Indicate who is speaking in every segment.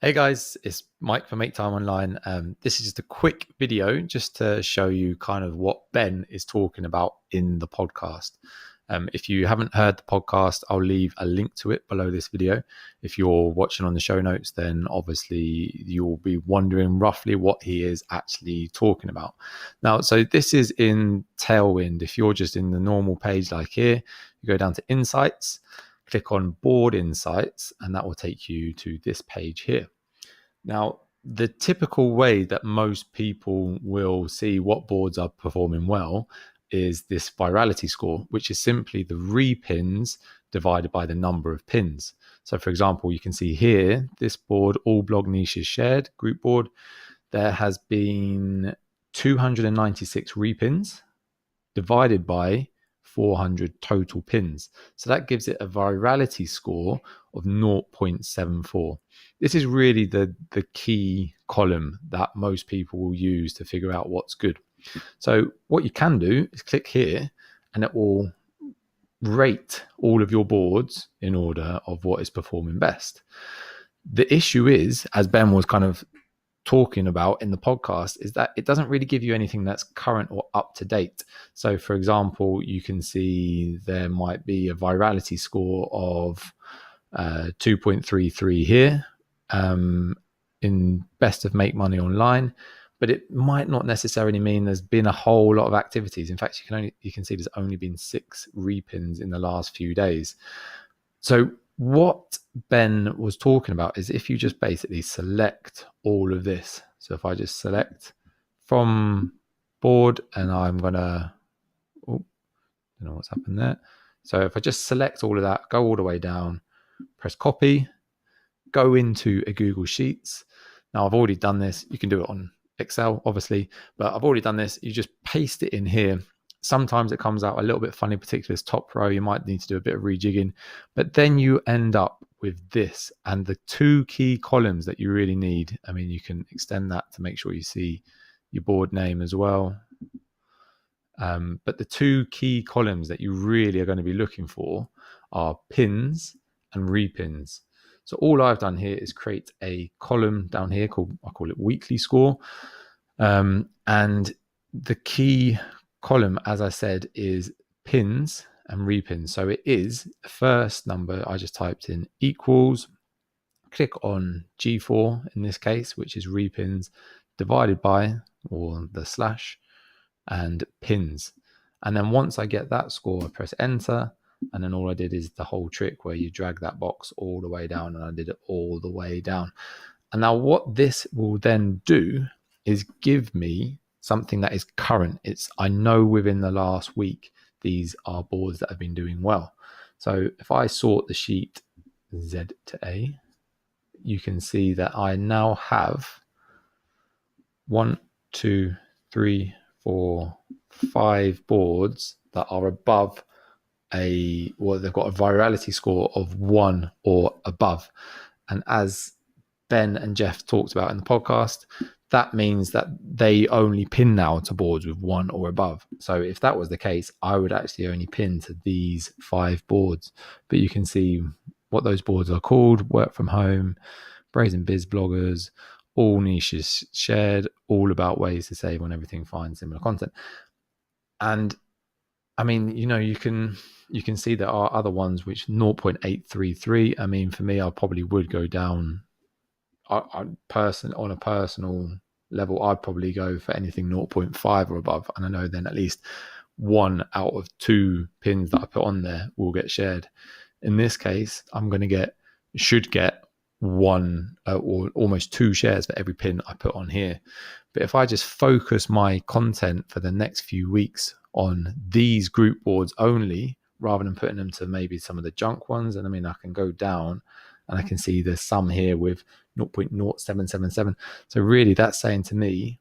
Speaker 1: Hey guys, it's Mike from Make Time Online. This is just a quick video just to show you kind of what Ben is talking about in the podcast. If you haven't heard the podcast, I'll leave a link to it below this video. If you're watching on the show notes, then obviously you'll be wondering roughly what he is actually talking about. Now, so this is in Tailwind. If you're just in the normal page like here, you go down to Insights, click on Board Insights, and that will take you to this page here. Now, the typical way that most people will see what boards are performing well is this virality score, which is simply the repins divided by the number of pins. So for example, you can see here, this board, all blog niches shared, group board, there has been 296 repins divided by 400 total pins. So that gives it a virality score of 0.74. This is really the key column that most people will use to figure out what's good. So what you can do is click here and it will rate all of your boards in order of what is performing best. The issue is, as Ben was kind of talking about in the podcast, is that it doesn't really give you anything that's current or up to date. So for example, you can see there might be a virality score of 2.33 here in best of Make Money Online, but it might not necessarily mean there's been a whole lot of activities. In fact, you can see there's only been 6 repins in the last few days. So what Ben was talking about is if you just basically select all of this. So if I just select from board and I'm going to, don't know what's happened there. So if I just select all of that, go all the way down, press copy, go into a Google Sheets. Now I've already done this. You can do it on Excel, obviously, but I've already done this. You just paste it in here. Sometimes it comes out a little bit funny, particularly this top row. You might need to do a bit of rejigging, but then you end up with this and the 2 key columns that you really need. I mean, you can extend that to make sure you see your board name as well. But the 2 key columns that you really are going to be looking for are pins and repins. So all I've done here is create a column down here called, I call it weekly score. And the key column, as I said, is pins and repins. So it is the first number I just typed in equals, click on G4 in this case, which is repins, divided by, or the slash, and pins. And then once I get that score, I press enter. And then all I did is the whole trick where you drag that box all the way down, and I did it all the way down. And now what this will then do is give me something that is current. I know within the last week, these are boards that have been doing well. So if I sort the sheet Z to A, you can see that I now have 1, 2, 3, 4, 5 boards that are above they've got a virality score of 1 or above. And as Ben and Jeff talked about in the podcast, that means that they only pin now to boards with 1 or above. So if that was the case, I would actually only pin to these 5 boards. But you can see what those boards are called: Work From Home, Brazen Biz Bloggers, all niches shared, all about ways to save on everything, find similar content. And I mean, you can see there are other ones which 0.833. I mean, for me, I probably would go down on a personal level. I'd probably go for anything 0.5 or above. And I know then at least 1 out of 2 pins that I put on there will get shared. In this case, should get 1 or almost 2 shares for every pin I put on here. But if I just focus my content for the next few weeks on these group boards only, rather than putting them to maybe some of the junk ones, and I mean, I can go down and I can see there's some here with 0.0777. So really that's saying to me,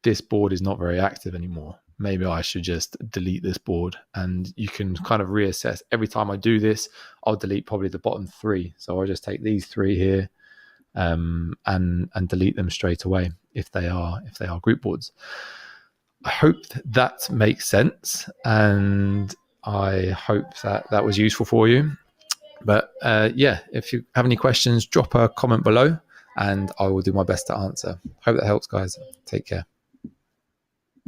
Speaker 1: this board is not very active anymore. Maybe I should just delete this board. And you can kind of reassess. Every time I do this, I'll delete probably the bottom 3. So I'll just take these 3 here and delete them straight away if they are group boards. I hope that makes sense, and I hope that was useful for you. But yeah, if you have any questions, drop a comment below, and I will do my best to answer. Hope that helps, guys. Take care.